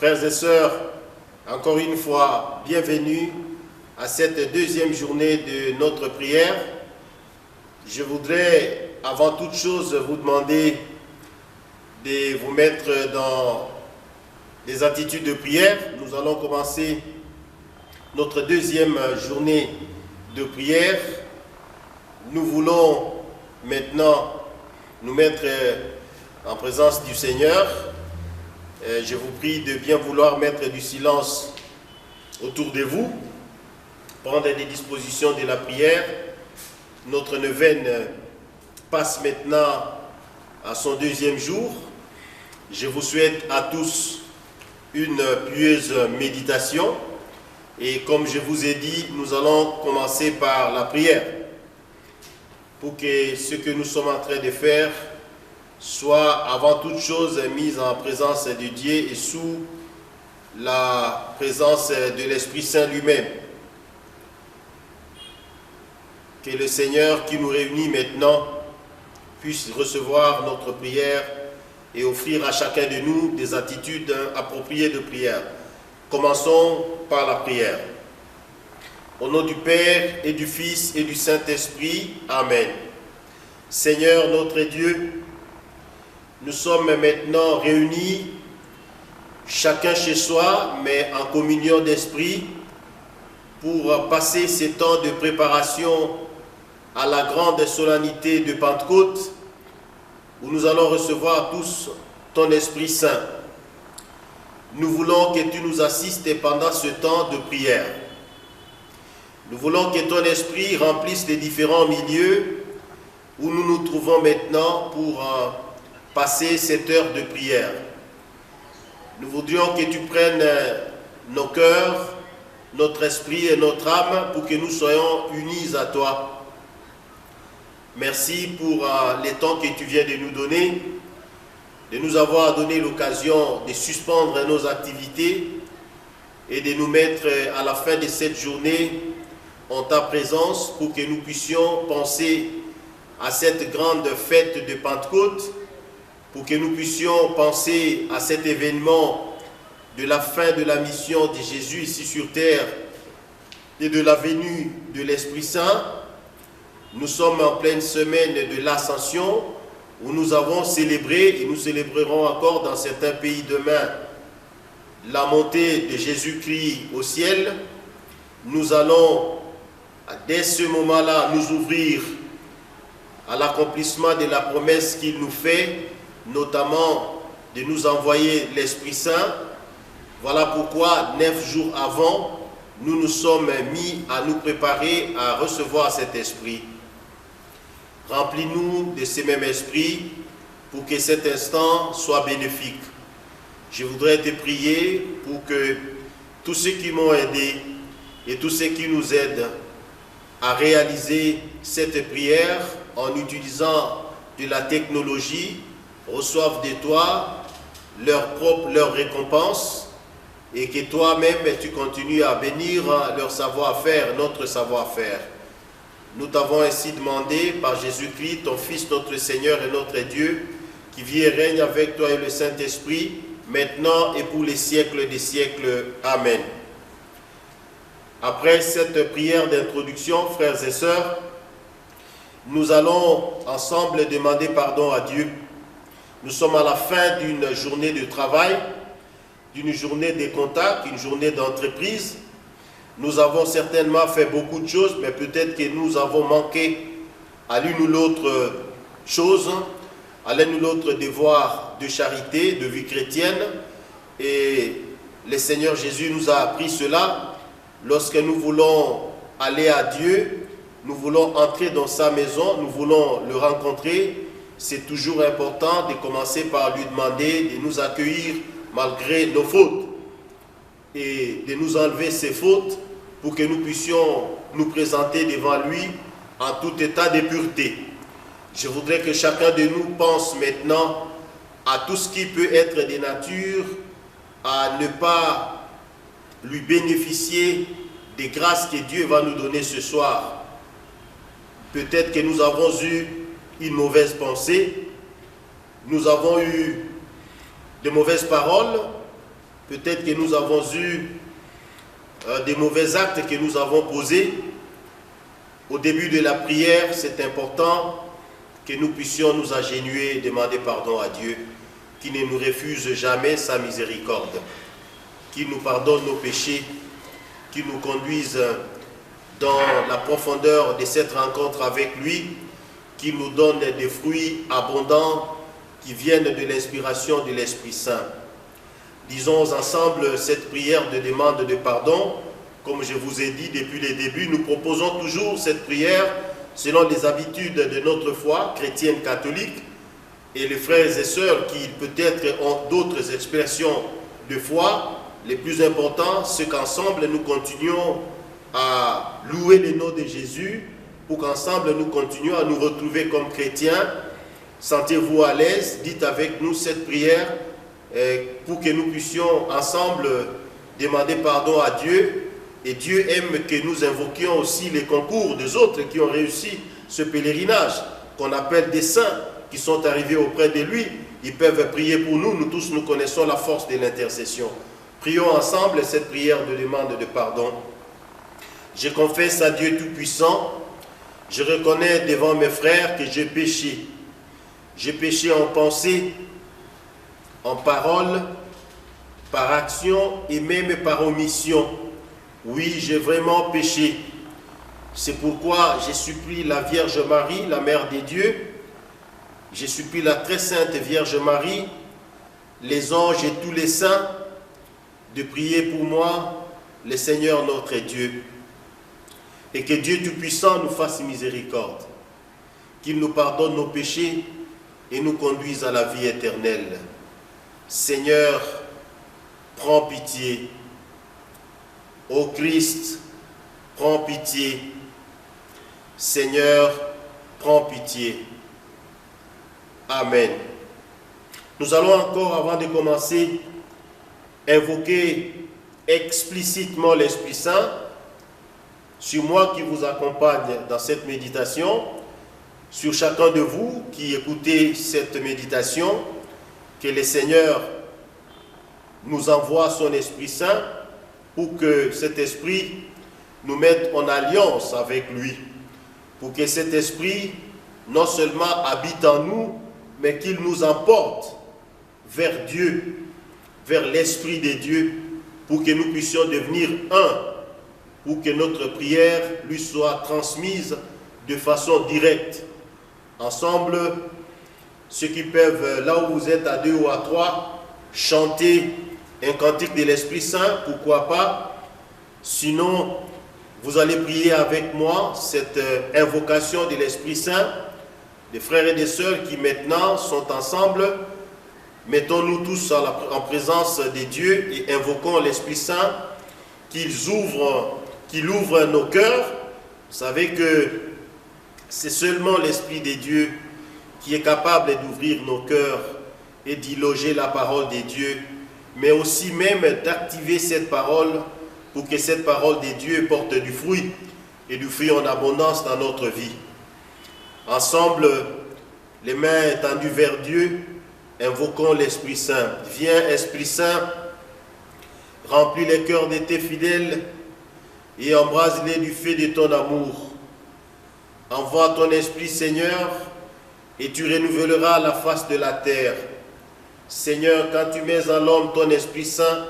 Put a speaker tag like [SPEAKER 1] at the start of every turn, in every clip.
[SPEAKER 1] Frères et sœurs, encore une fois, bienvenue à cette deuxième journée de notre prière. Je voudrais, avant toute chose, vous demander de vous mettre dans des attitudes de prière. Nous allons commencer notre deuxième journée de prière. Nous voulons maintenant nous mettre en présence du Seigneur. Je vous prie de bien vouloir mettre du silence autour de vous, prendre des dispositions de la prière. Notre neuvaine passe maintenant à son deuxième jour. Je vous souhaite à tous une pieuse méditation. Et comme je vous ai dit, nous allons commencer par la prière, pour que ce que nous sommes en train de faire soit avant toute chose mis en présence de Dieu et sous la présence de l'Esprit Saint lui-même. Que le Seigneur qui nous réunit maintenant puisse recevoir notre prière et offrir à chacun de nous des attitudes appropriées de prière. Commençons par la prière. Au nom du Père et du Fils et du Saint-Esprit, Amen. Seigneur notre Dieu, nous sommes maintenant réunis, chacun chez soi, mais en communion d'esprit, pour passer ces temps de préparation à la grande solennité de Pentecôte, où nous allons recevoir tous ton Esprit Saint. Nous voulons que tu nous assistes pendant ce temps de prière. Nous voulons que ton Esprit remplisse les différents milieux où nous nous trouvons maintenant pour passer cette heure de prière. Nous voudrions que tu prennes nos cœurs, notre esprit et notre âme pour que nous soyons unis à toi. Merci pour les temps que tu viens de nous donner, de nous avoir donné l'occasion de suspendre nos activités et de nous mettre à la fin de cette journée en ta présence pour que nous puissions penser à cette grande fête de Pentecôte, pour que nous puissions penser à cet événement de la fin de la mission de Jésus ici sur terre et de la venue de l'Esprit Saint. Nous sommes en pleine semaine de l'Ascension où nous avons célébré et nous célébrerons encore dans certains pays demain la montée de Jésus-Christ au ciel. Nous allons dès ce moment-là nous ouvrir à l'accomplissement de la promesse qu'il nous fait, notamment de nous envoyer l'Esprit Saint. Voilà pourquoi 9 jours avant, nous nous sommes mis à nous préparer à recevoir cet Esprit. Remplis-nous de ce même Esprit pour que cet instant soit bénéfique. Je voudrais te prier pour que tous ceux qui m'ont aidé et tous ceux qui nous aident à réaliser cette prière en utilisant de la technologie reçoivent de toi leur récompense et que toi-même tu continues à bénir leur savoir-faire, notre savoir-faire. Nous t'avons ainsi demandé par Jésus-Christ, ton Fils, notre Seigneur et notre Dieu, qui vit et règne avec toi et le Saint-Esprit, maintenant et pour les siècles des siècles. Amen. Après cette prière d'introduction, frères et sœurs, nous allons ensemble demander pardon à Dieu. Nous sommes à la fin d'une journée de travail, d'une journée de contact, une journée d'entreprise. Nous avons certainement fait beaucoup de choses, mais peut-être que nous avons manqué à l'une ou l'autre chose, à l'un ou l'autre devoir de charité, de vie chrétienne. Et le Seigneur Jésus nous a appris cela. Lorsque nous voulons aller à Dieu, nous voulons entrer dans sa maison, nous voulons le rencontrer, c'est toujours important de commencer par lui demander de nous accueillir malgré nos fautes et de nous enlever ces fautes pour que nous puissions nous présenter devant lui en tout état de pureté. Je voudrais que chacun de nous pense maintenant à tout ce qui peut être de nature à ne pas lui bénéficier des grâces que Dieu va nous donner ce soir. Peut-être que nous avons eu une mauvaise pensée, nous avons eu de mauvaises paroles, Peut-être que nous avons eu des mauvais actes que nous avons posés. Au début de la prière, c'est important que nous puissions nous agenouiller et demander pardon à Dieu, qui ne nous refuse jamais sa miséricorde, qui nous pardonne nos péchés, qui nous conduise dans la profondeur de cette rencontre avec lui, qui nous donne des fruits abondants qui viennent de l'inspiration de l'Esprit Saint. Disons ensemble cette prière de demande de pardon. Comme je vous ai dit depuis le début, nous proposons toujours cette prière selon les habitudes de notre foi chrétienne catholique. Et les frères et sœurs qui peut-être ont d'autres expressions de foi, les plus importants, c'est qu'ensemble nous continuons à louer le nom de Jésus, pour qu'ensemble nous continuions à nous retrouver comme chrétiens. Sentez-vous à l'aise, dites avec nous cette prière pour que nous puissions ensemble demander pardon à Dieu. Et Dieu aime que nous invoquions aussi les concours des autres qui ont réussi ce pèlerinage, qu'on appelle des saints, qui sont arrivés auprès de lui. Ils peuvent prier pour nous. Nous tous, nous connaissons la force de l'intercession. Prions ensemble cette prière de demande de pardon. Je confesse à Dieu Tout-Puissant, je reconnais devant mes frères que j'ai péché. J'ai péché en pensée, en parole, par action et même par omission. Oui, j'ai vraiment péché. C'est pourquoi je supplie la Vierge Marie, la Mère des dieux. Je supplie la très sainte Vierge Marie, les anges et tous les saints, de prier pour moi, le Seigneur notre Dieu. Et que Dieu Tout-Puissant nous fasse miséricorde, qu'il nous pardonne nos péchés et nous conduise à la vie éternelle. Seigneur, prends pitié. Ô Christ, prends pitié. Seigneur, prends pitié. Amen. Nous allons encore, avant de commencer, invoquer explicitement l'Esprit Saint sur moi qui vous accompagne dans cette méditation, sur chacun de vous qui écoutez cette méditation, que le Seigneur nous envoie son Esprit Saint pour que cet Esprit nous mette en alliance avec lui, pour que cet Esprit non seulement habite en nous, mais qu'il nous emporte vers Dieu, vers l'Esprit de Dieu, pour que nous puissions devenir un, pour que notre prière lui soit transmise de façon directe. Ensemble, ceux qui peuvent, là où vous êtes à 2 ou à 3, chanter un cantique de l'Esprit Saint, pourquoi pas. Sinon, vous allez prier avec moi cette invocation de l'Esprit Saint. Des frères et des sœurs qui maintenant sont ensemble, mettons-nous tous en présence de Dieu et invoquons l'Esprit Saint, qu'il ouvre nos cœurs. Vous savez que c'est seulement l'Esprit de Dieu qui est capable d'ouvrir nos cœurs et d'y loger la parole de Dieu, mais aussi même d'activer cette parole pour que cette parole de Dieu porte du fruit et du fruit en abondance dans notre vie. Ensemble, les mains étendues vers Dieu, invoquons l'Esprit Saint. Viens, Esprit Saint, remplis les cœurs de tes fidèles et embrase-les du feu de ton amour. Envoie ton Esprit, Seigneur, et tu renouvelleras la face de la terre. Seigneur, quand tu mets en l'homme ton Esprit Saint,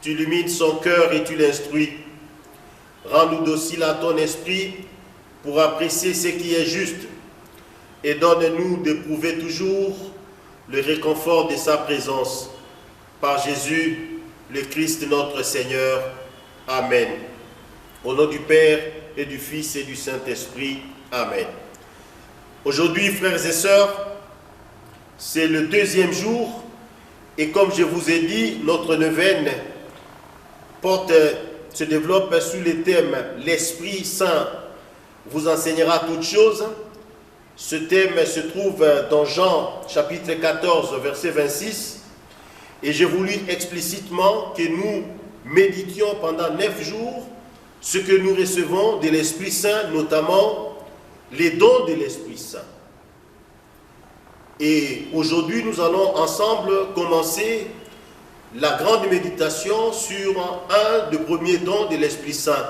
[SPEAKER 1] tu illumines son cœur et tu l'instruis. Rends-nous dociles à ton Esprit pour apprécier ce qui est juste et donne-nous d'éprouver toujours le réconfort de sa présence. Par Jésus, le Christ notre Seigneur. Amen. Au nom du Père et du Fils et du Saint-Esprit. Amen. Aujourd'hui, frères et sœurs, c'est le 2e jour et comme je vous ai dit, notre neuvaine se développe sous le thème « L'Esprit Saint vous enseignera toutes choses ». Ce thème se trouve dans Jean chapitre 14, verset 26 et j'ai voulu explicitement que nous méditions pendant 9 jours ce que nous recevons de l'Esprit Saint, notamment les dons de l'Esprit Saint. Et aujourd'hui, nous allons ensemble commencer la grande méditation sur un des premiers dons de l'Esprit Saint.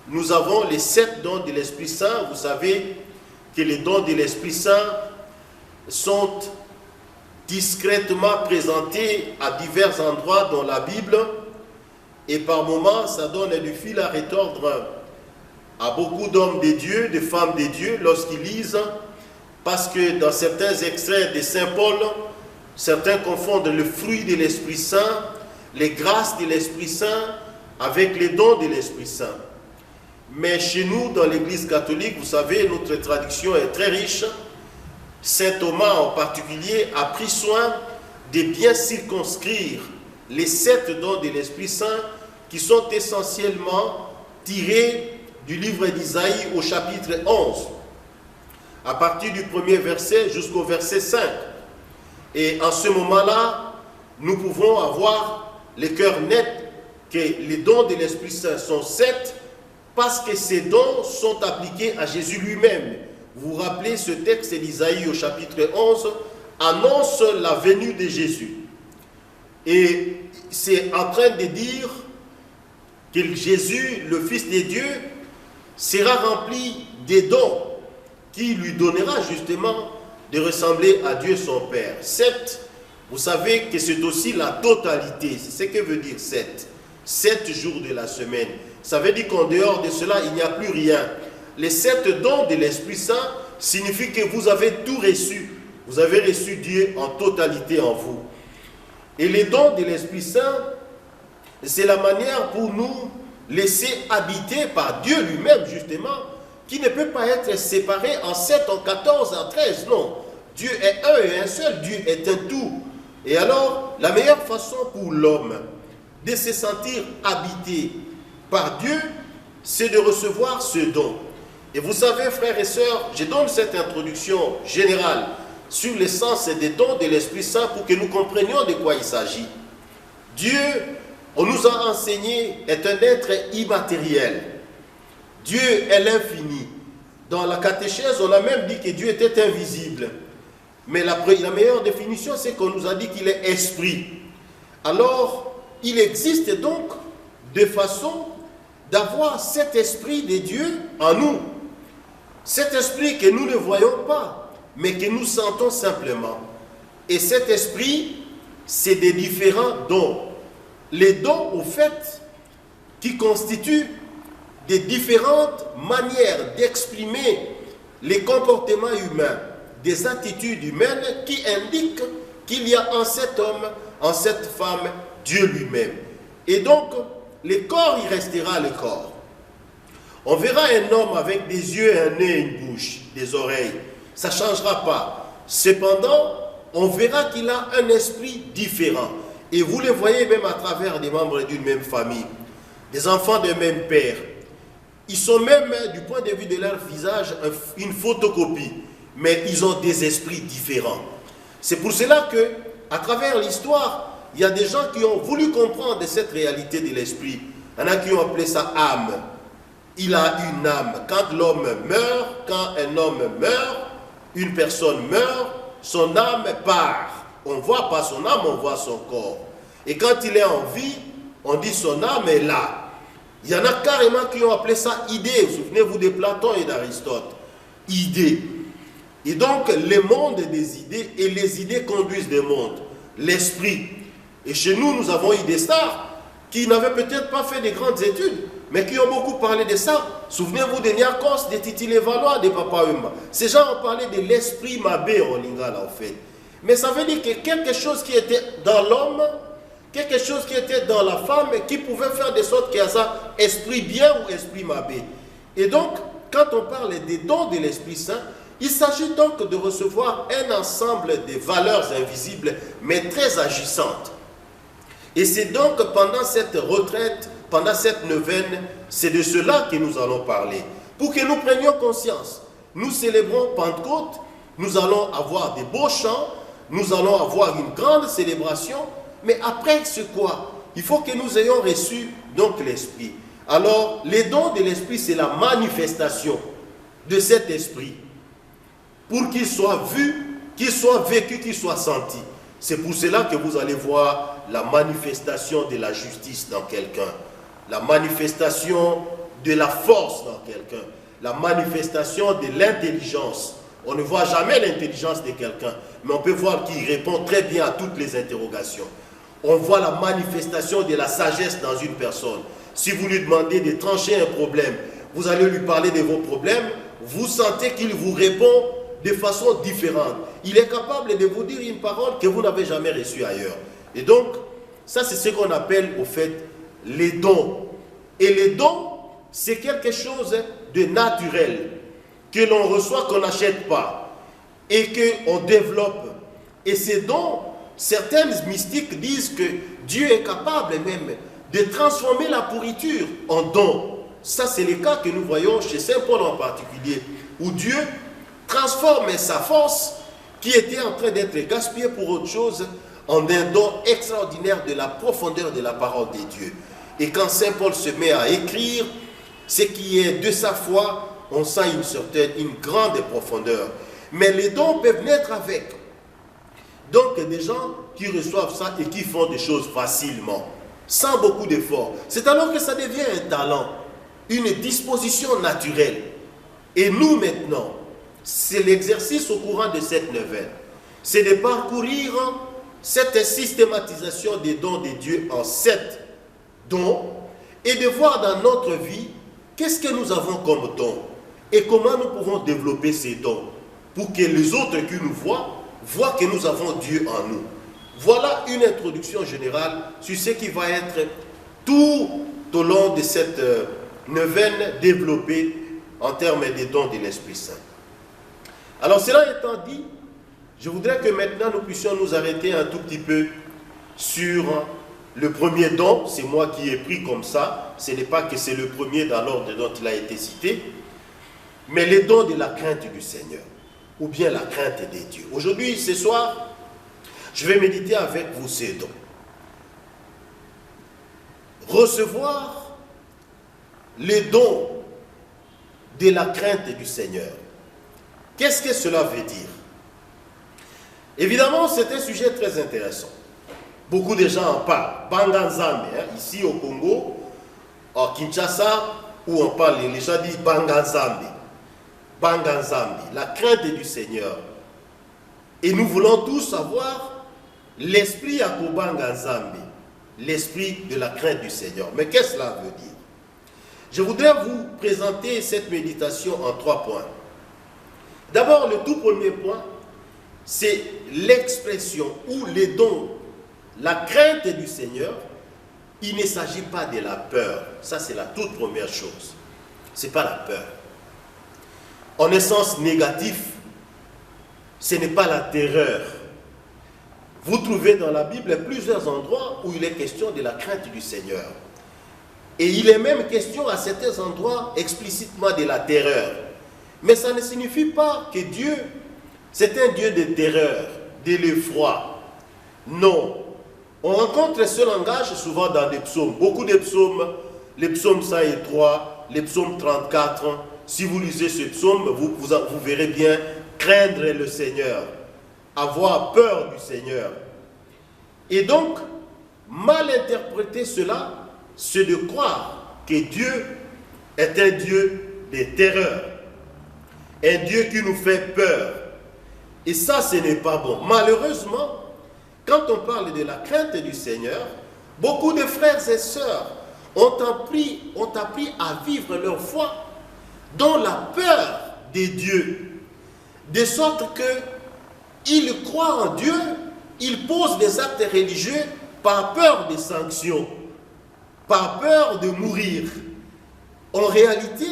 [SPEAKER 1] Nous avons les 7 dons de l'Esprit Saint. Vous savez que les dons de l'Esprit Saint sont discrètement présentés à divers endroits dans la Bible, et par moments, ça donne du fil à retordre à beaucoup d'hommes de Dieu, de femmes de Dieu, lorsqu'ils lisent, parce que dans certains extraits de Saint Paul, certains confondent le fruit de l'Esprit Saint, les grâces de l'Esprit Saint, avec les dons de l'Esprit Saint. Mais chez nous, dans l'Église catholique, vous savez, notre traduction est très riche. Saint Thomas en particulier a pris soin de bien circonscrire les 7 dons de l'Esprit Saint qui sont essentiellement tirés du livre d'Isaïe au chapitre 11, à partir du premier verset jusqu'au verset 5. Et en ce moment-là, nous pouvons avoir le cœur net que les dons de l'Esprit Saint sont 7 parce que ces dons sont appliqués à Jésus lui-même. Vous vous rappelez, ce texte d'Isaïe au chapitre 11 annonce la venue de Jésus. Et c'est en train de dire que Jésus, le Fils de Dieu, sera rempli des dons qui lui donnera justement de ressembler à Dieu son Père. 7, vous savez que c'est aussi la totalité. C'est ce que veut dire 7. 7 jours de la semaine. Ça veut dire qu'en dehors de cela, il n'y a plus rien. Les 7 dons de l'Esprit Saint signifient que vous avez tout reçu. Vous avez reçu Dieu en totalité en vous. Et les dons de l'Esprit Saint, c'est la manière pour nous laisser habiter par Dieu lui-même, justement, qui ne peut pas être séparé en 7, en 14, en 13. Non. Dieu est un et un seul. Dieu est un tout. Et alors, la meilleure façon pour l'homme de se sentir habité par Dieu, c'est de recevoir ce don. Et vous savez, frères et sœurs, je donne cette introduction générale sur l'essence des dons de l'Esprit Saint pour que nous comprenions de quoi il s'agit. Dieu, on nous a enseigné, est un être immatériel. Dieu est l'infini. Dans la catéchèse, on a même dit que Dieu était invisible. Mais la meilleure définition, c'est qu'on nous a dit qu'il est esprit. Alors, il existe donc des façons d'avoir cet esprit de Dieu en nous. Cet esprit que nous ne voyons pas, mais que nous sentons simplement. Et cet esprit, c'est des différents dons. Les dons, au fait, qui constituent des différentes manières d'exprimer les comportements humains, des attitudes humaines qui indiquent qu'il y a en cet homme, en cette femme, Dieu lui-même. Et donc, le corps, il restera le corps. On verra un homme avec des yeux, un nez, une bouche, des oreilles. Ça ne changera pas. Cependant, on verra qu'il a un esprit différent. Et vous le voyez même à travers des membres d'une même famille, des enfants d'un même père. Ils sont même, du point de vue de leur visage, une photocopie. Mais ils ont des esprits différents. C'est pour cela que, à travers l'histoire, il y a des gens qui ont voulu comprendre cette réalité de l'esprit. Il y en a qui ont appelé ça âme. Il a une âme. Quand l'homme meurt, quand un homme meurt, une personne meurt, son âme part. On ne voit pas son âme, on voit son corps. Et quand il est en vie, on dit son âme est là. Il y en a carrément qui ont appelé ça idée. Souvenez-vous de Platon et d'Aristote. Idée. Et donc, le monde des idées, et les idées conduisent des mondes. L'esprit. Et chez nous, nous avons eu des stars qui n'avaient peut-être pas fait de grandes études, mais qui ont beaucoup parlé de ça. Souvenez-vous de Niakos, de Titi Levallois, de Papa Umba. Ces gens ont parlé de l'esprit mabé en lingala, en fait. Mais ça veut dire que quelque chose qui était dans l'homme, quelque chose qui était dans la femme, qui pouvait faire de sorte qu'il y a ça, esprit bien ou esprit mabé. Et donc, quand on parle des dons de l'Esprit Saint, il s'agit donc de recevoir un ensemble de valeurs invisibles, mais très agissantes. Et c'est donc pendant cette retraite, pendant cette neuvaine, c'est de cela que nous allons parler. Pour que nous prenions conscience. Nous célébrons Pentecôte, nous allons avoir des beaux chants, nous allons avoir une grande célébration, mais après c'est quoi? Il faut que nous ayons reçu donc l'Esprit. Alors, les dons de l'Esprit, c'est la manifestation de cet Esprit. Pour qu'il soit vu, qu'il soit vécu, qu'il soit senti. C'est pour cela que vous allez voir la manifestation de la justice dans quelqu'un, la manifestation de la force dans quelqu'un, la manifestation de l'intelligence. On ne voit jamais l'intelligence de quelqu'un, mais on peut voir qu'il répond très bien à toutes les interrogations. On voit la manifestation de la sagesse dans une personne. Si vous lui demandez de trancher un problème, vous allez lui parler de vos problèmes, vous sentez qu'il vous répond de façon différente. Il est capable de vous dire une parole que vous n'avez jamais reçue ailleurs. Et donc, ça c'est ce qu'on appelle au fait les dons. Et les dons, c'est quelque chose de naturel, que l'on reçoit, qu'on n'achète pas, et qu'on développe. Et ces dons, certains mystiques disent que Dieu est capable même de transformer la pourriture en don. Ça, c'est le cas que nous voyons chez Saint Paul en particulier, où Dieu transforme sa force, qui était en train d'être gaspillée pour autre chose, en un don extraordinaire de la profondeur de la parole de Dieu. Et quand Saint Paul se met à écrire, ce qui est de sa foi, on sent une grande profondeur. Mais les dons peuvent naître avec. Donc, des gens qui reçoivent ça et qui font des choses facilement, sans beaucoup d'efforts. C'est alors que ça devient un talent, une disposition naturelle. Et nous, maintenant, c'est l'exercice au courant de cette neuvaine. C'est de parcourir cette systématisation des dons de Dieu en 7 dons et de voir dans notre vie qu'est-ce que nous avons comme dons et comment nous pouvons développer ces dons pour que les autres qui nous voient que nous avons Dieu en nous. Voilà une introduction générale sur ce qui va être tout au long de cette neuvaine développée en termes des dons de l'Esprit Saint. Alors cela étant dit, je voudrais que maintenant nous puissions nous arrêter un tout petit peu sur le premier don. C'est moi qui ai pris comme ça, ce n'est pas que c'est le premier dans l'ordre dont il a été cité, mais les dons de la crainte du Seigneur, ou bien la crainte des dieux. Aujourd'hui, ce soir, je vais méditer avec vous ces dons. Recevoir les dons de la crainte du Seigneur. Qu'est-ce que cela veut dire? Évidemment, c'est un sujet très intéressant. Beaucoup de gens en parlent. Banganzambe, ici au Congo, en Kinshasa, où on parle, les gens disent Banganzambe. Banganzambe, la crainte du Seigneur. Et nous voulons tous avoir l'esprit à Banganzambe, l'esprit de la crainte du Seigneur. Mais qu'est-ce que cela veut dire? Je voudrais vous présenter cette méditation en 3 points. D'abord, le tout premier point, c'est l'expression ou les dons, la crainte du Seigneur. Il ne s'agit pas de la peur. Ça, c'est la toute première chose. Ce n'est pas la peur. En essence négatif, ce n'est pas la terreur. Vous trouvez dans la Bible plusieurs endroits où il est question de la crainte du Seigneur. Et il est même question à certains endroits explicitement de la terreur. Mais ça ne signifie pas que Dieu, c'est un Dieu de terreur, de l'effroi. Non. On rencontre ce langage souvent dans les psaumes. Beaucoup de psaumes, les psaumes 103, les psaumes 34. Si vous lisez ce psaume, vous verrez bien craindre le Seigneur, avoir peur du Seigneur. Et donc, mal interpréter cela, c'est de croire que Dieu est un Dieu de terreur, un Dieu qui nous fait peur. Et ça, ce n'est pas bon. Malheureusement, quand on parle de la crainte du Seigneur, beaucoup de frères et sœurs ont appris à vivre leur foi dans la peur des dieux, de sorte qu'ils croient en Dieu, ils posent des actes religieux par peur des sanctions, par peur de mourir. En réalité,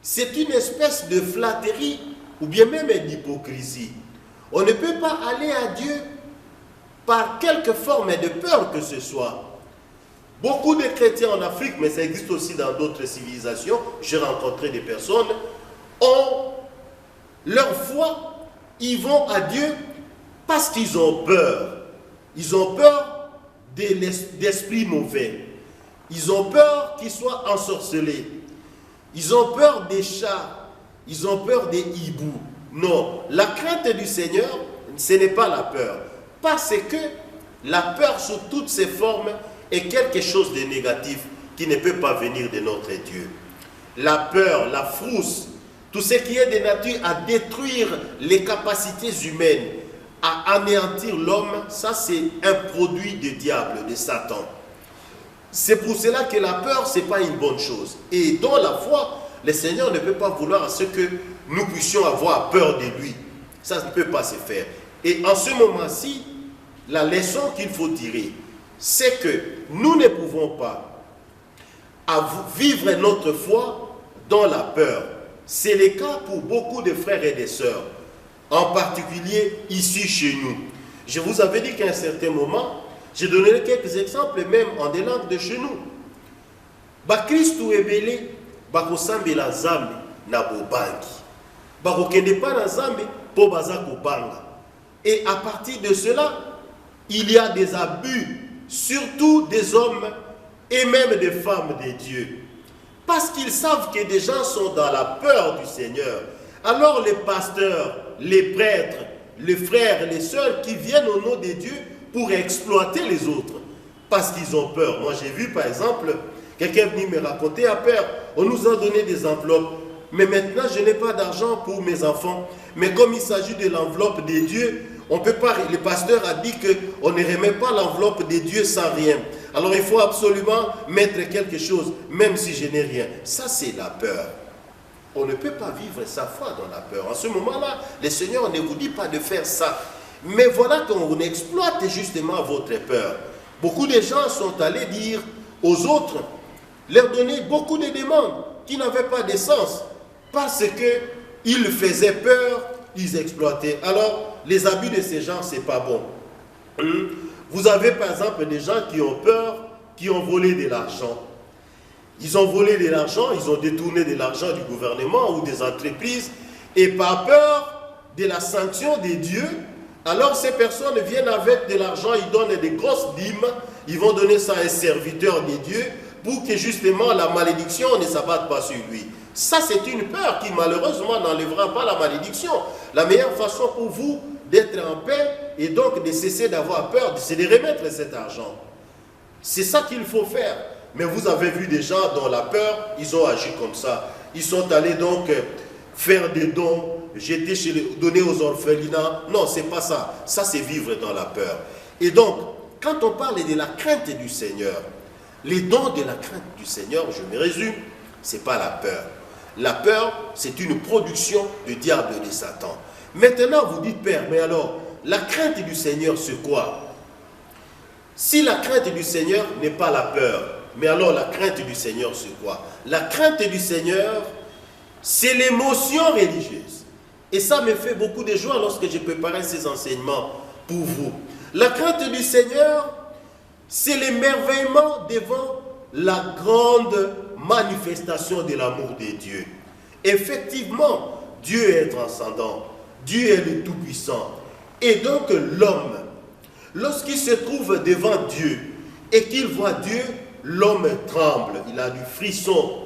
[SPEAKER 1] c'est une espèce de flatterie ou bien même d'hypocrisie. On ne peut pas aller à Dieu par quelque forme de peur que ce soit. Beaucoup de chrétiens en Afrique, mais ça existe aussi dans d'autres civilisations, j'ai rencontré des personnes, ont leur foi, ils vont à Dieu parce qu'ils ont peur. Ils ont peur d'esprits mauvais. Ils ont peur qu'ils soient ensorcelés. Ils ont peur des chats. Ils ont peur des hiboux. Non, la crainte du Seigneur, ce n'est pas la peur. Parce que la peur sous toutes ses formes est quelque chose de négatif qui ne peut pas venir de notre Dieu. La peur, la frousse, tout ce qui est de nature à détruire les capacités humaines, à anéantir l'homme, ça c'est un produit du diable, de Satan. C'est pour cela que la peur, ce n'est pas une bonne chose. Et dans la foi, le Seigneur ne peut pas vouloir à ce que nous puissions avoir peur de lui. Ça ne peut pas se faire. Et en ce moment-ci, la leçon qu'il faut tirer, c'est que nous ne pouvons pas vivre notre foi dans la peur. C'est le cas pour beaucoup de frères et de sœurs, en particulier ici chez nous. Je vous avais dit qu'à un certain moment, j'ai donné quelques exemples même en des langues de chez nous. Bakristu ebele bakosambela nzambe na bobangi. Bakokende pa na nzambe po baza kobanga. Et à partir de cela, il y a des abus, surtout des hommes et même des femmes de Dieu. Parce qu'ils savent que des gens sont dans la peur du Seigneur. Alors les pasteurs, les prêtres, les frères, les sœurs qui viennent au nom de Dieu pour exploiter les autres. Parce qu'ils ont peur. Moi j'ai vu par exemple, quelqu'un venu me raconter à peur. On nous a donné des enveloppes. Mais maintenant je n'ai pas d'argent pour mes enfants. Mais comme il s'agit de l'enveloppe de Dieu, on peut pas, le pasteur a dit qu'on ne remet pas l'enveloppe de Dieu sans rien. Alors il faut absolument mettre quelque chose, même si je n'ai rien. Ça c'est la peur. On ne peut pas vivre sa foi dans la peur. En ce moment-là, le Seigneur ne vous dit pas de faire ça. Mais voilà qu'on exploite justement votre peur. Beaucoup de gens sont allés dire aux autres, leur donner beaucoup de demandes qui n'avaient pas de sens. Parce qu'ils faisaient peur, ils exploitaient. Alors, les abus de ces gens, ce n'est pas bon. Vous avez par exemple des gens qui ont peur, qui ont volé de l'argent. Ils ont volé de l'argent, ils ont détourné de l'argent du gouvernement ou des entreprises. Et par peur de la sanction de Dieu, alors ces personnes viennent avec de l'argent, ils donnent des grosses dîmes, ils vont donner ça à un serviteur de Dieu pour que justement la malédiction ne s'abatte pas sur lui. Ça c'est une peur qui malheureusement n'enlèvera pas la malédiction. La meilleure façon pour vous d'être en paix et donc de cesser d'avoir peur, c'est de remettre cet argent. C'est ça qu'il faut faire. Mais vous avez vu des gens dans la peur, ils ont agi comme ça. Ils sont allés donc faire des dons, donner aux orphelinats. Non, c'est pas ça. Ça, c'est vivre dans la peur. Et donc, quand on parle de la crainte du Seigneur, les dons de la crainte du Seigneur, je me résume, c'est pas la peur. La peur, c'est une production du diable et de Satan. Maintenant, vous dites, Père, mais alors, la crainte du Seigneur, c'est quoi? Si la crainte du Seigneur n'est pas la peur, mais alors la crainte du Seigneur, c'est quoi? La crainte du Seigneur, c'est l'émotion religieuse. Et ça me fait beaucoup de joie lorsque je préparais ces enseignements pour vous. La crainte du Seigneur, c'est l'émerveillement devant la grande manifestation de l'amour de Dieu. Effectivement, Dieu est transcendant. Dieu est le Tout-Puissant. Et donc l'homme, lorsqu'il se trouve devant Dieu et qu'il voit Dieu, l'homme tremble, il a du frisson.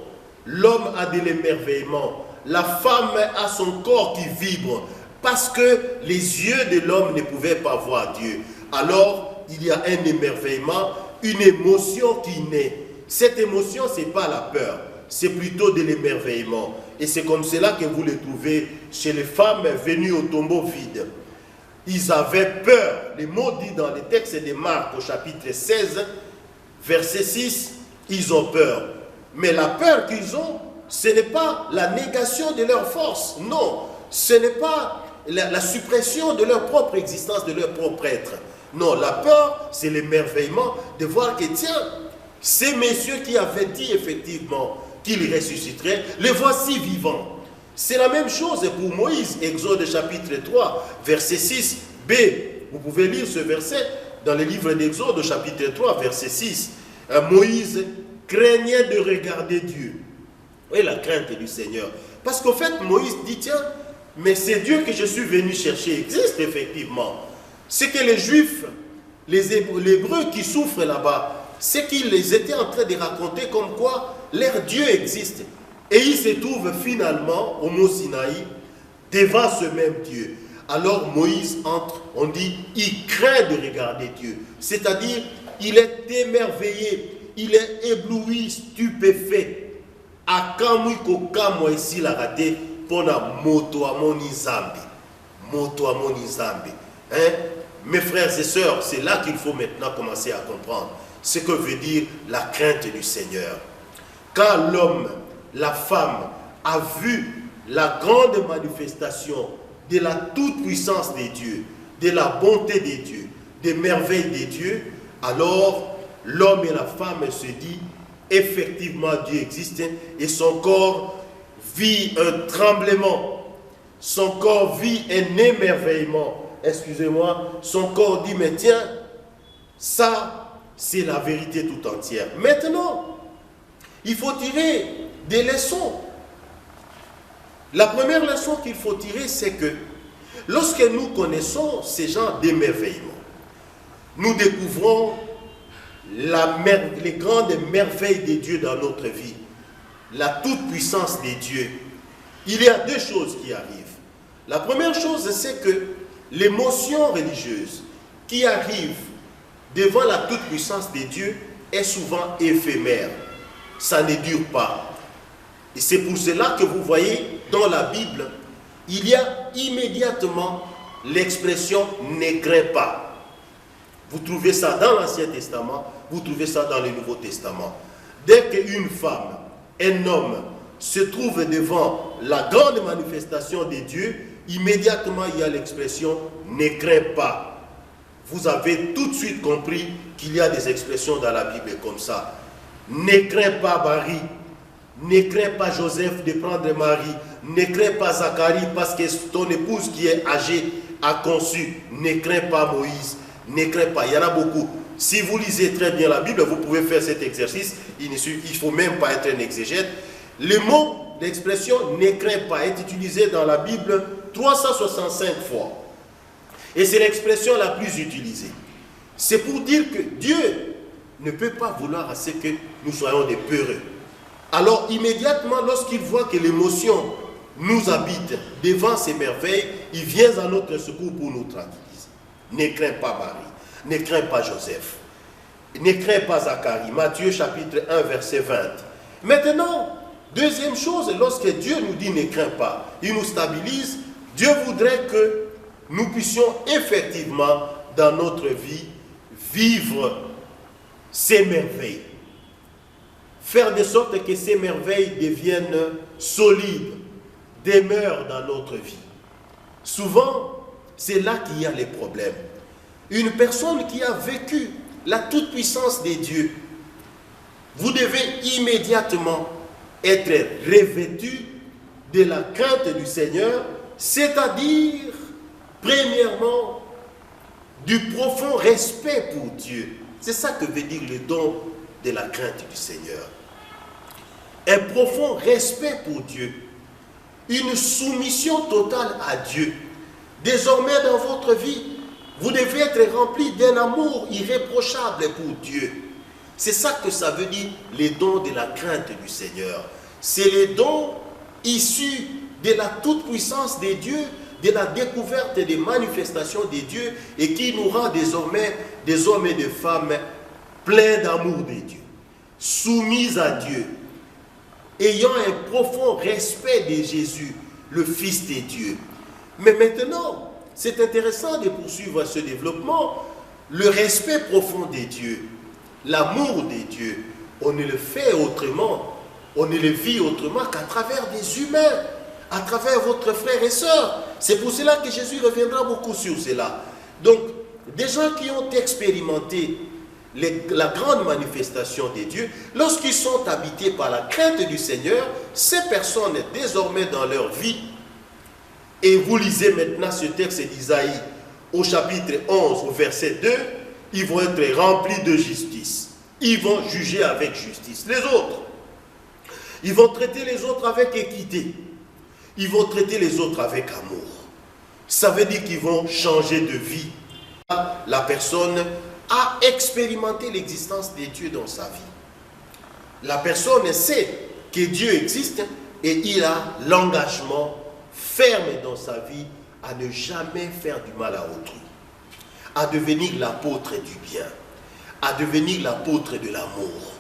[SPEAKER 1] L'homme a de l'émerveillement. La femme a son corps qui vibre parce que les yeux de l'homme ne pouvaient pas voir Dieu. Alors, il y a un émerveillement, une émotion qui naît. Cette émotion, ce n'est pas la peur, c'est plutôt de l'émerveillement. Et c'est comme cela que vous le trouvez chez les femmes venues au tombeau vide. Ils avaient peur. Les mots dits dans le texte de Marc au chapitre 16, verset 6, ils ont peur. Mais la peur qu'ils ont, ce n'est pas la négation de leur force. Non, ce n'est pas la suppression de leur propre existence, de leur propre être. Non, la peur, c'est l'émerveillement de voir que, tiens, ces messieurs qui avaient dit effectivement qu'ils ressusciteraient, les voici vivants. C'est la même chose pour Moïse, Exode chapitre 3, verset 6b. Vous pouvez lire ce verset dans le livre d'Exode chapitre 3, verset 6. Moïse craignait de regarder Dieu. Oui, la crainte du Seigneur. Parce qu'au fait, Moïse dit, tiens, mais c'est Dieu que je suis venu chercher existe effectivement. C'est que les Juifs, les Hébreux qui souffrent là-bas, c'est qu'ils étaient en train de raconter comme quoi leur Dieu existe. Et ils se trouvent finalement au mont Sinaï devant ce même Dieu. alors Moïse entre, on dit, il craint de regarder Dieu. C'est-à-dire, il est émerveillé, il est ébloui, stupéfait. Akamui kokamo ici la raté pour la moto à mon Izambi. Moto à mon Izambi. Mes frères et sœurs, c'est là qu'il faut maintenant commencer à comprendre ce que veut dire la crainte du Seigneur. Quand l'homme, la femme a vu la grande manifestation de la toute-puissance des dieux, de la bonté des dieux, des merveilles des dieux, alors l'homme et la femme se disent effectivement Dieu existe et son corps vit un tremblement, son corps vit un émerveillement. Excusez-moi, son corps dit mais tiens, ça c'est la vérité tout entière. Maintenant, il faut tirer des leçons. La première leçon qu'il faut tirer, c'est que lorsque nous connaissons ces genres d'émerveillement, nous découvrons les grandes merveilles des dieux dans notre vie, la toute-puissance des dieux. Il y a deux choses qui arrivent. La première chose, c'est que l'émotion religieuse qui arrive devant la toute-puissance des dieux est souvent éphémère. Ça ne dure pas. Et c'est pour cela que vous voyez dans la Bible, il y a immédiatement l'expression « ne crains pas ». Vous trouvez ça dans l'Ancien Testament, vous trouvez ça dans le Nouveau Testament. Dès qu'une femme, un homme se trouve devant la grande manifestation des dieux, immédiatement il y a l'expression « ne crains pas ». Vous avez tout de suite compris qu'il y a des expressions dans la Bible comme ça. Ne crains pas Marie, ne crains pas Joseph de prendre Marie, ne crains pas Zacharie parce que ton épouse qui est âgée a conçu, ne crains pas Moïse, ne crains pas, il y en a beaucoup. Si vous lisez très bien la Bible, vous pouvez faire cet exercice, il ne faut même pas être un exégète. Le mot, l'expression ne crains pas est utilisé dans la Bible 365 fois. Et c'est l'expression la plus utilisée. C'est pour dire que Dieu ne peut pas vouloir à ce que nous soyons des peureux. Alors immédiatement, lorsqu'il voit que l'émotion nous habite devant ces merveilles, il vient à notre secours pour nous tranquilliser. Ne crains pas Marie, ne crains pas Joseph, ne crains pas Zacharie. Matthieu chapitre 1 verset 20. Maintenant, deuxième chose, lorsque Dieu nous dit ne crains pas, il nous stabilise. Dieu voudrait que nous puissions effectivement dans notre vie vivre ces merveilles. Faire de sorte que ces merveilles deviennent solides, demeurent dans notre vie. Souvent, c'est là qu'il y a les problèmes. Une personne qui a vécu la toute-puissance des dieux, vous devez immédiatement être revêtu de la crainte du Seigneur, c'est-à-dire, premièrement, du profond respect pour Dieu. C'est ça que veut dire le don de la crainte du Seigneur. Un profond respect pour Dieu, une soumission totale à Dieu. Désormais dans votre vie, vous devez être rempli d'un amour irréprochable pour Dieu. C'est ça que ça veut dire les dons de la crainte du Seigneur. C'est les dons issus de la toute-puissance des dieux, de la découverte des manifestations des dieux et qui nous rend désormais des hommes et des femmes pleins d'amour des dieux, soumis à Dieu, ayant un profond respect de Jésus, le Fils des dieux. Mais maintenant, c'est intéressant de poursuivre ce développement, le respect profond des dieux, l'amour des dieux, on ne le fait autrement, on ne le vit autrement qu'à travers des humains, à travers votre frère et sœur. C'est pour cela que Jésus reviendra beaucoup sur cela. Donc, des gens qui ont expérimenté la grande manifestation des dieux, lorsqu'ils sont habités par la crainte du Seigneur, ces personnes désormais dans leur vie, et vous lisez maintenant ce texte d'Isaïe au chapitre 11, au verset 2, ils vont être remplis de justice. Ils vont juger avec justice les autres. Ils vont traiter les autres avec équité. Ils vont traiter les autres avec amour. Ça veut dire qu'ils vont changer de vie. La personne a expérimenté l'existence des dieux dans sa vie. La personne sait que Dieu existe et il a l'engagement ferme dans sa vie à ne jamais faire du mal à autrui, à devenir l'apôtre du bien, à devenir l'apôtre de l'amour.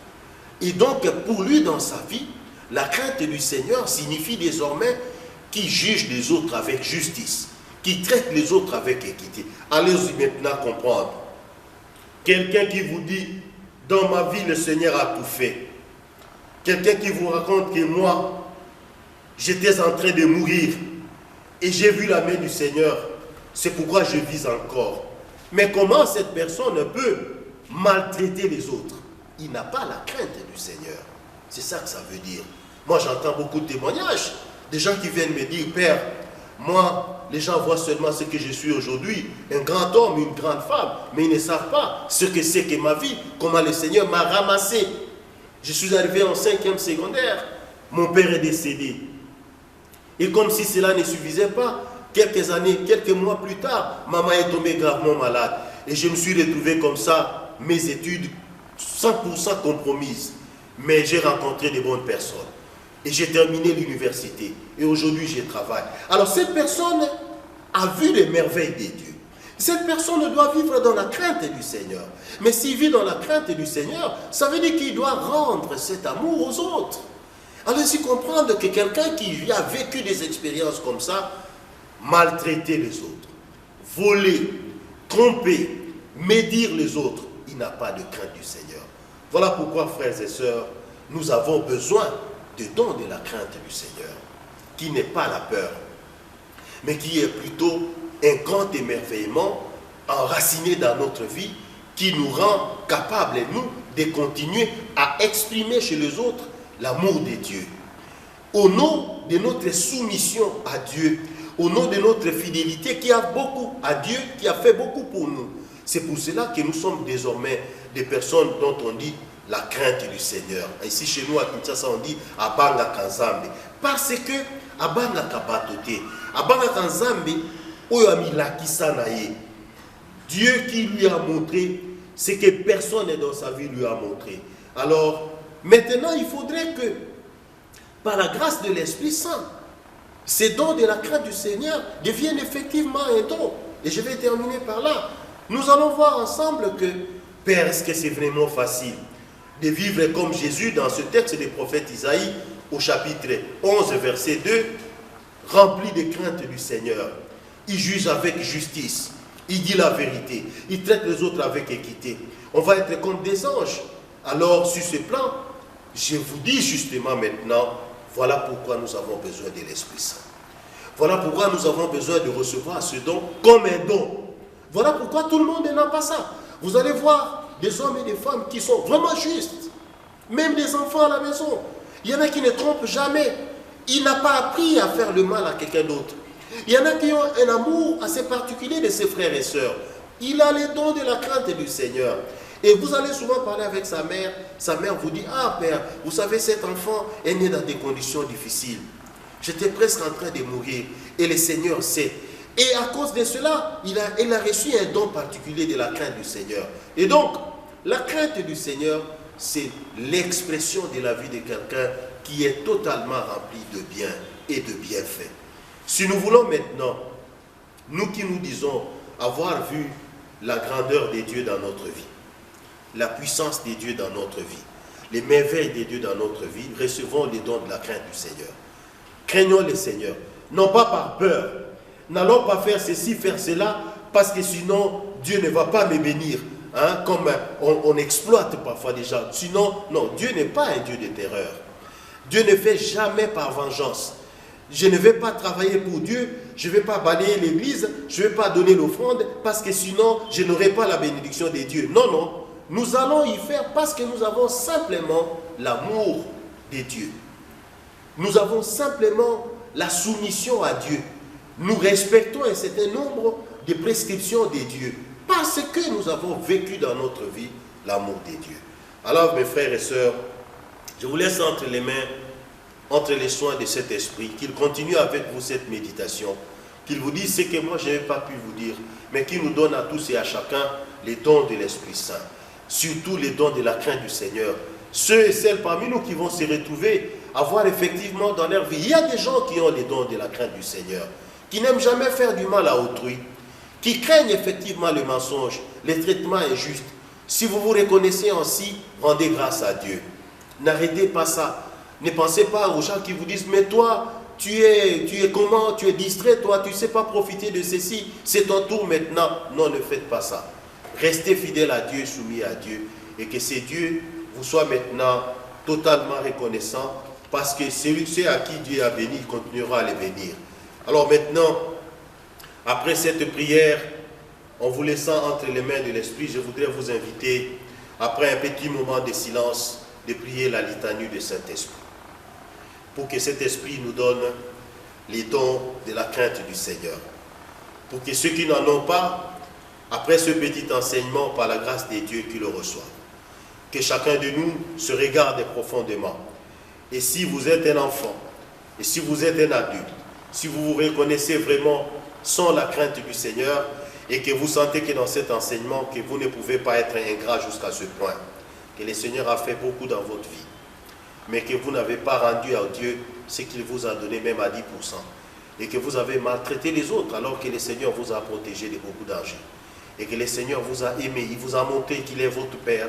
[SPEAKER 1] Et donc, pour lui, dans sa vie, la crainte du Seigneur signifie désormais qu'il juge les autres avec justice, qu'il traite les autres avec équité. Allez-y maintenant comprendre. Quelqu'un qui vous dit, dans ma vie, le Seigneur a tout fait. Quelqu'un qui vous raconte que moi, j'étais en train de mourir et j'ai vu la main du Seigneur. C'est pourquoi je vis encore. Mais comment cette personne peut maltraiter les autres? Il n'a pas la crainte du Seigneur. C'est ça que ça veut dire. Moi, j'entends beaucoup de témoignages. Des gens qui viennent me dire, Père, moi, les gens voient seulement ce que je suis aujourd'hui, un grand homme, une grande femme, mais ils ne savent pas ce que c'est que ma vie, comment le Seigneur m'a ramassé. Je suis arrivé en 5e secondaire, mon père est décédé. Et comme si cela ne suffisait pas, quelques années, quelques mois plus tard, maman est tombée gravement malade. Et je me suis retrouvé comme ça, mes études 100% compromises. Mais j'ai rencontré de bonnes personnes. Et j'ai terminé l'université. Et aujourd'hui, je travaille. Alors, cette personne a vu les merveilles des dieux. Cette personne doit vivre dans la crainte du Seigneur. Mais s'il vit dans la crainte du Seigneur, ça veut dire qu'il doit rendre cet amour aux autres. Allez-y comprendre que quelqu'un qui a vécu des expériences comme ça, maltraiter les autres, voler, tromper, médire les autres, il n'a pas de crainte du Seigneur. Voilà pourquoi, frères et sœurs, nous avons besoin de don de la crainte du Seigneur, qui n'est pas la peur, mais qui est plutôt un grand émerveillement enraciné dans notre vie, qui nous rend capables, nous, de continuer à exprimer chez les autres l'amour de Dieu. Au nom de notre soumission à Dieu, au nom de notre fidélité qui a beaucoup à Dieu, qui a fait beaucoup pour nous. C'est pour cela que nous sommes désormais des personnes dont on dit la crainte du Seigneur. Ici chez nous à Kinshasa on dit Abanga Kanzambe. Parce que Abanga Kabatote, Abanga Kanzambe, Dieu qui lui a montré ce que personne dans sa vie lui a montré. Alors, maintenant, il faudrait que, par la grâce de l'Esprit Saint, ces dons de la crainte du Seigneur deviennent effectivement un don. Et je vais terminer par là. Nous allons voir ensemble que, Père, est-ce que c'est vraiment facile de vivre comme Jésus dans ce texte du prophète Isaïe, au chapitre 11, verset 2, rempli de crainte du Seigneur. Il juge avec justice. Il dit la vérité. Il traite les autres avec équité. On va être comme des anges. Alors, sur ce plan, je vous dis justement maintenant, voilà pourquoi nous avons besoin de l'Esprit Saint. Voilà pourquoi nous avons besoin de recevoir ce don comme un don. Voilà pourquoi tout le monde n'a pas ça. Vous allez voir des hommes et des femmes qui sont vraiment justes. Même des enfants à la maison. Il y en a qui ne trompent jamais. Il n'a pas appris à faire le mal à quelqu'un d'autre. Il y en a qui ont un amour assez particulier de ses frères et sœurs. Il a les dons de la crainte du Seigneur. Et vous allez souvent parler avec sa mère vous dit, ah père, vous savez cet enfant est né dans des conditions difficiles. J'étais presque en train de mourir et le Seigneur sait. Et à cause de cela, il a reçu un don particulier de la crainte du Seigneur. Et donc, la crainte du Seigneur, c'est l'expression de la vie de quelqu'un qui est totalement rempli de bien et de bienfaits. Si nous voulons maintenant, nous qui nous disons avoir vu la grandeur des dieux dans notre vie, la puissance des dieux dans notre vie, les merveilles des dieux dans notre vie, recevons les dons de la crainte du Seigneur. Craignons le Seigneur, non pas par peur. N'allons pas faire ceci, faire cela, parce que sinon, Dieu ne va pas me bénir. Hein, comme on exploite parfois des gens. Sinon, non, Dieu n'est pas un Dieu de terreur. Dieu ne fait jamais par vengeance. Je ne vais pas travailler pour Dieu, je ne vais pas balayer l'église, je ne vais pas donner l'offrande, parce que sinon, je n'aurai pas la bénédiction de Dieu. Non, non. Nous allons y faire parce que nous avons simplement l'amour de Dieu. Nous avons simplement la soumission à Dieu. Nous respectons un certain nombre de prescriptions de Dieu parce que nous avons vécu dans notre vie l'amour de Dieu. Alors mes frères et sœurs, je vous laisse entre les mains, entre les soins de cet esprit, qu'il continue avec vous cette méditation, qu'il vous dise ce que moi je n'ai pas pu vous dire, mais qu'il nous donne à tous et à chacun les dons de l'Esprit Saint. Surtout les dons de la crainte du Seigneur. Ceux et celles parmi nous qui vont se retrouver à voir effectivement dans leur vie. Il y a des gens qui ont les dons de la crainte du Seigneur, qui n'aiment jamais faire du mal à autrui, qui craignent effectivement le mensonge, les traitements injustes. Si vous vous reconnaissez ainsi, rendez grâce à Dieu. N'arrêtez pas ça. Ne pensez pas aux gens qui vous disent, mais toi, tu es comment, tu es distrait, toi, tu ne sais pas profiter de ceci, c'est ton tour maintenant. Non, ne faites pas ça. Restez fidèle à Dieu, soumis à Dieu, et que ce Dieu vous soit maintenant totalement reconnaissant, parce que celui à qui Dieu a béni, il continuera à les bénir. Alors maintenant, après cette prière, en vous laissant entre les mains de l'Esprit, je voudrais vous inviter, après un petit moment de silence, de prier la litanie du Saint-Esprit, pour que cet Esprit nous donne les dons de la crainte du Seigneur. Pour que ceux qui n'en ont pas, après ce petit enseignement, par la grâce de Dieu, qu'ils le reçoivent. Que chacun de nous se regarde profondément. Et si vous êtes un enfant, et si vous êtes un adulte, si vous vous reconnaissez vraiment sans la crainte du Seigneur, et que vous sentez que dans cet enseignement, que vous ne pouvez pas être ingrat jusqu'à ce point, que le Seigneur a fait beaucoup dans votre vie, mais que vous n'avez pas rendu à Dieu ce qu'il vous a donné, même à 10%, et que vous avez maltraité les autres, alors que le Seigneur vous a protégé de beaucoup dangers, et que le Seigneur vous a aimé, il vous a montré qu'il est votre Père.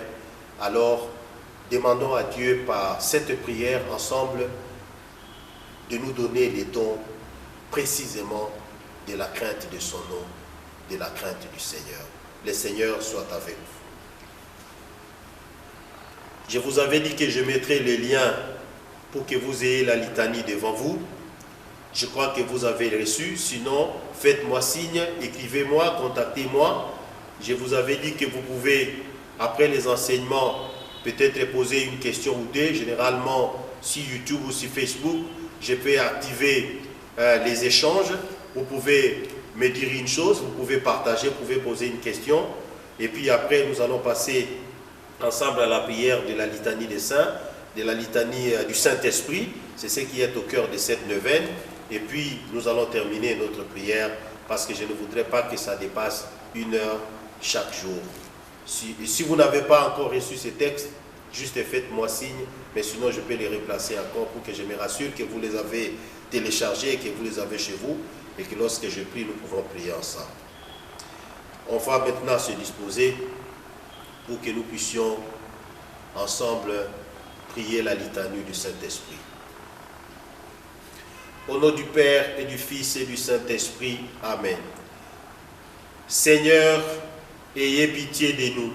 [SPEAKER 1] Alors, demandons à Dieu par cette prière ensemble de nous donner les dons précisément de la crainte de son nom, de la crainte du Seigneur. Le Seigneur soit avec vous. Je vous avais dit que je mettrai les liens pour que vous ayez la litanie devant vous. Je crois que vous avez reçu. Sinon, faites-moi signe, écrivez-moi, contactez-moi. Je vous avais dit que vous pouvez, après les enseignements, peut-être poser une question ou deux. Généralement, sur YouTube ou sur Facebook, je peux activer les échanges. Vous pouvez me dire une chose, vous pouvez partager, vous pouvez poser une question. Et puis après, nous allons passer ensemble à la prière de la litanie des saints, de la litanie du Saint-Esprit. C'est ce qui est au cœur de cette neuvaine. Et puis, nous allons terminer notre prière parce que je ne voudrais pas que ça dépasse 1 heure chaque jour. Si vous n'avez pas encore reçu ces textes, juste faites-moi signe, mais sinon je peux les replacer encore pour que je me rassure que vous les avez téléchargés et que vous les avez chez vous et que lorsque je prie, nous pouvons prier ensemble. On va maintenant se disposer pour que nous puissions ensemble prier la litanie du Saint-Esprit. Au nom du Père et du Fils et du Saint-Esprit, Amen. Seigneur, ayez pitié de nous.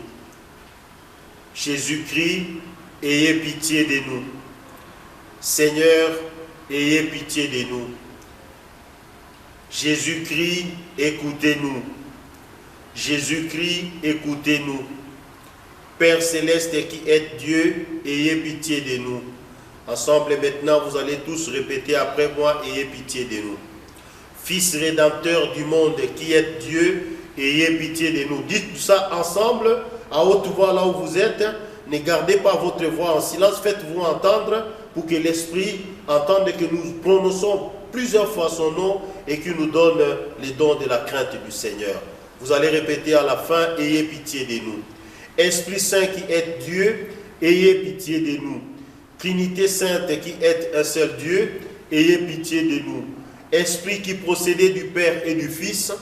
[SPEAKER 1] Jésus-Christ, ayez pitié de nous. Seigneur, ayez pitié de nous. Jésus-Christ, écoutez-nous. Jésus-Christ, écoutez-nous. Père céleste qui êtes Dieu, ayez pitié de nous. Ensemble maintenant, vous allez tous répéter après moi, ayez pitié de nous. Fils rédempteur du monde qui êtes Dieu, ayez pitié de nous. Dites ça ensemble, à haute voix là où vous êtes. Ne gardez pas votre voix en silence, faites-vous entendre pour que l'Esprit entende que nous prononçons plusieurs fois son nom et qu'il nous donne les dons de la crainte du Seigneur. Vous allez répéter à la fin, ayez pitié de nous. Esprit Saint qui êtes Dieu, ayez pitié de nous. Trinité Sainte qui êtes un seul Dieu, ayez pitié de nous. Esprit qui procédait du Père et du Fils,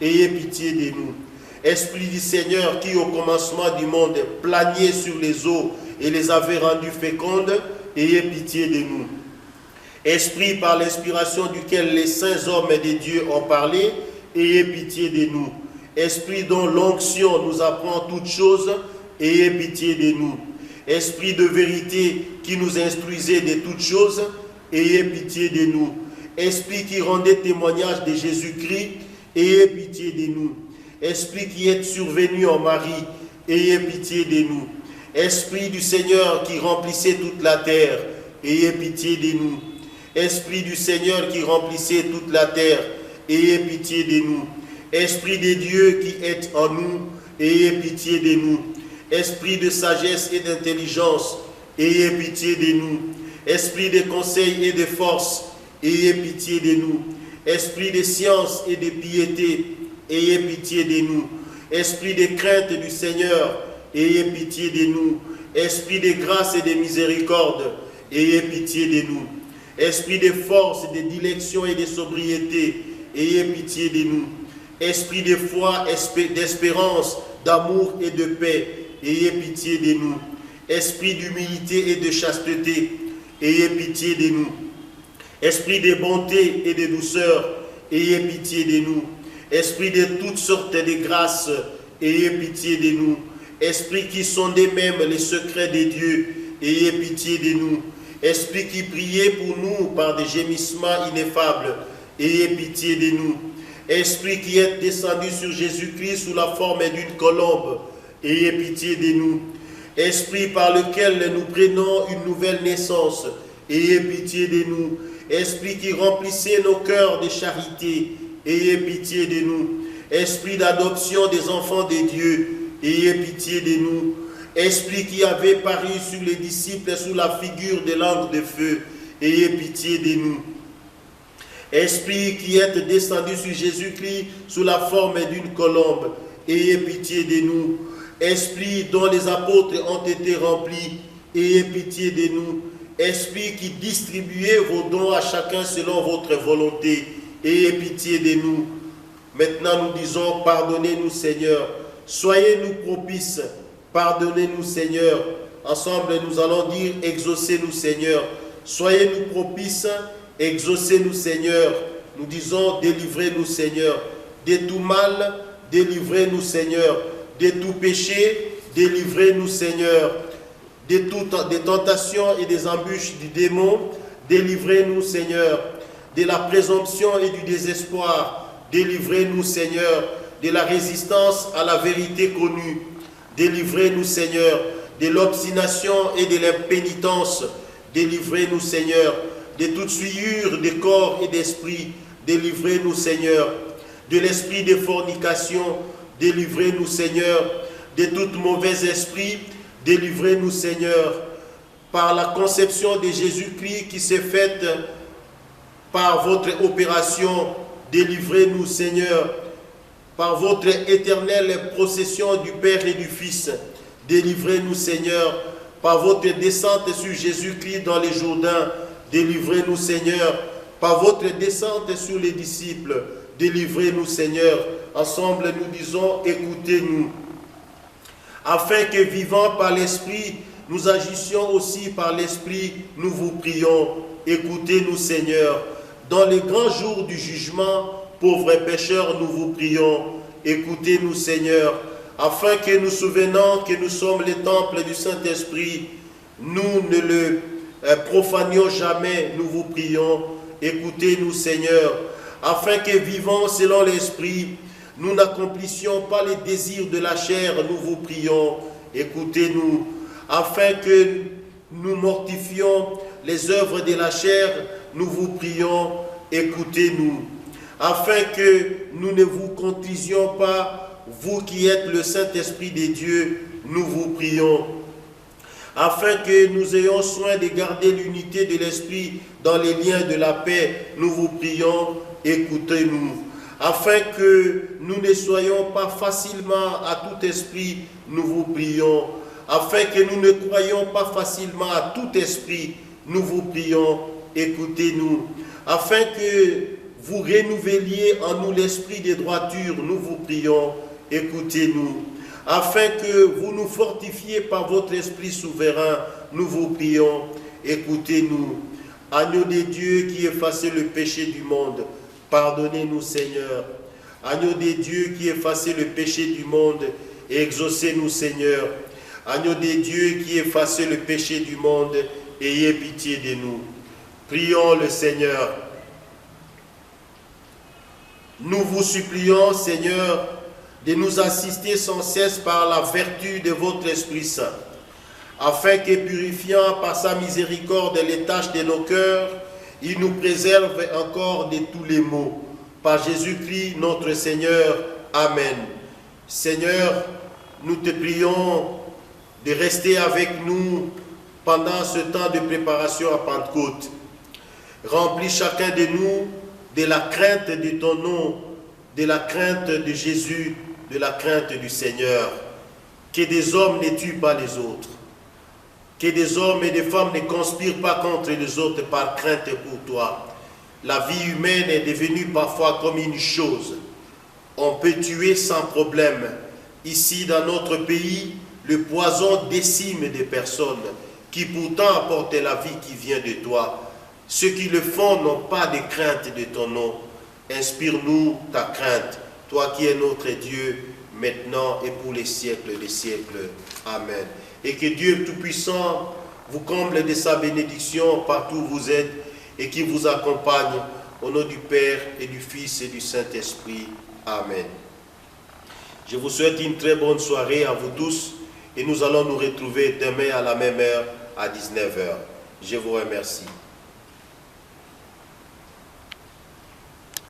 [SPEAKER 1] ayez pitié de nous. Esprit du Seigneur qui au commencement du monde planiez sur les eaux et les avait rendues fécondes, ayez pitié de nous. Esprit par l'inspiration duquel les saints hommes de Dieu ont parlé, ayez pitié de nous. Esprit dont l'onction nous apprend toutes choses, ayez pitié de nous. Esprit de vérité qui nous instruisait de toutes choses, ayez pitié de nous. Esprit qui rendait témoignage de Jésus-Christ, ayez pitié de nous. Esprit qui est survenu en Marie, ayez pitié de nous. Esprit du Seigneur qui remplissait toute la terre, ayez pitié de nous. Esprit du Seigneur qui remplissait toute la terre, ayez pitié de nous. Esprit de Dieu qui est en nous, ayez pitié de nous. Esprit de sagesse et d'intelligence, ayez pitié de nous. Esprit de conseil et de force, ayez pitié de nous. Esprit de science et de piété, ayez pitié de nous. Esprit de crainte du Seigneur, ayez pitié de nous. Esprit de grâce et de miséricorde, ayez pitié de nous. Esprit de force, de dilection et de sobriété, ayez pitié de nous. Esprit de foi, d'espérance, d'amour et de paix, ayez pitié de nous. Esprit d'humilité et de chasteté, ayez pitié de nous. Esprit de bonté et de douceur, ayez pitié de nous. Esprit de toutes sortes de grâces, ayez pitié de nous. Esprit qui sondait même les secrets de Dieu, ayez pitié de nous. Esprit qui priait pour nous par des gémissements ineffables, ayez pitié de nous. Esprit qui est descendu sur Jésus-Christ sous la forme d'une colombe, ayez pitié de nous. Esprit par lequel nous prenons une nouvelle naissance, ayez pitié de nous. Esprit qui remplissait nos cœurs de charité, ayez pitié de nous. Esprit d'adoption des enfants de Dieu, ayez pitié de nous. Esprit qui avait paru sur les disciples sous la figure de langue de feu, ayez pitié de nous. Esprit qui est descendu sur Jésus-Christ sous la forme d'une colombe, ayez pitié de nous. Esprit dont les apôtres ont été remplis, ayez pitié de nous. Esprit qui distribuez vos dons à chacun selon votre volonté, ayez pitié de nous. Maintenant nous disons, pardonnez-nous Seigneur, soyez-nous propices, pardonnez-nous Seigneur. Ensemble nous allons dire, exaucez-nous Seigneur, soyez-nous propices, exaucez-nous Seigneur. Nous disons, délivrez-nous Seigneur, de tout mal, délivrez-nous Seigneur, de tout péché, délivrez-nous Seigneur, des tentations et des embûches du démon, délivrez-nous Seigneur, de la présomption et du désespoir, délivrez-nous Seigneur, de la résistance à la vérité connue, délivrez-nous Seigneur, de l'obstination et de l'impénitence, délivrez-nous Seigneur, de toute souillure de corps et d'esprit, délivrez-nous Seigneur, de l'esprit de fornication, délivrez-nous Seigneur, de tout mauvais esprit, délivrez-nous Seigneur, par la conception de Jésus-Christ qui s'est faite par votre opération, délivrez-nous Seigneur, par votre éternelle procession du Père et du Fils, délivrez-nous Seigneur, par votre descente sur Jésus-Christ dans les Jourdains, délivrez-nous Seigneur, par votre descente sur les disciples, délivrez-nous Seigneur. Ensemble nous disons, écoutez-nous, afin que vivant par l'Esprit, nous agissions aussi par l'Esprit, nous vous prions, écoutez-nous Seigneur. Dans les grands jours du jugement, pauvres pécheurs, nous vous prions, écoutez-nous Seigneur, afin que nous souvenant que nous sommes les temples du Saint-Esprit, nous ne le profanions jamais, nous vous prions, écoutez-nous Seigneur, afin que vivant selon l'Esprit, nous n'accomplissions pas les désirs de la chair, nous vous prions, écoutez-nous, afin que nous mortifions les œuvres de la chair, nous vous prions, écoutez-nous, afin que nous ne vous contrisions pas, vous qui êtes le Saint-Esprit de Dieu, nous vous prions, afin que nous ayons soin de garder l'unité de l'Esprit dans les liens de la paix, nous vous prions, écoutez-nous. Afin que nous ne soyons pas facilement à tout esprit, nous vous prions. Afin que nous ne croyions pas facilement à tout esprit, nous vous prions, écoutez-nous. Afin que vous renouveliez en nous l'esprit de droiture, nous vous prions, écoutez-nous. Afin que vous nous fortifiez par votre esprit souverain, nous vous prions, écoutez-nous. Agneau de Dieu qui effacez le péché du monde, pardonnez-nous Seigneur. Agneau de Dieu qui effacez le péché du monde, exaucez-nous Seigneur. Agneau de Dieu qui effacez le péché du monde, ayez pitié de nous. Prions le Seigneur. Nous vous supplions Seigneur de nous assister sans cesse par la vertu de votre Esprit Saint, afin que purifiant par sa miséricorde les tâches de nos cœurs, il nous préserve encore de tous les maux. Par Jésus-Christ notre Seigneur. Amen. Seigneur, nous te prions de rester avec nous pendant ce temps de préparation à Pentecôte. Remplis chacun de nous de la crainte de ton nom, de la crainte de Jésus, de la crainte du Seigneur. Que des hommes ne tuent pas les autres. Que des hommes et des femmes ne conspirent pas contre les autres par crainte pour toi. La vie humaine est devenue parfois comme une chose. On peut tuer sans problème. Ici, dans notre pays, le poison décime des personnes qui pourtant apportent la vie qui vient de toi. Ceux qui le font n'ont pas de crainte de ton nom. Inspire-nous ta crainte, toi qui es notre Dieu, maintenant et pour les siècles des siècles. Amen. Et que Dieu Tout-Puissant vous comble de sa bénédiction partout où vous êtes et qui vous accompagne au nom du Père et du Fils et du Saint-Esprit. Amen. Je vous souhaite une très bonne soirée à vous tous et nous allons nous retrouver demain à la même heure à 19h. Je vous remercie.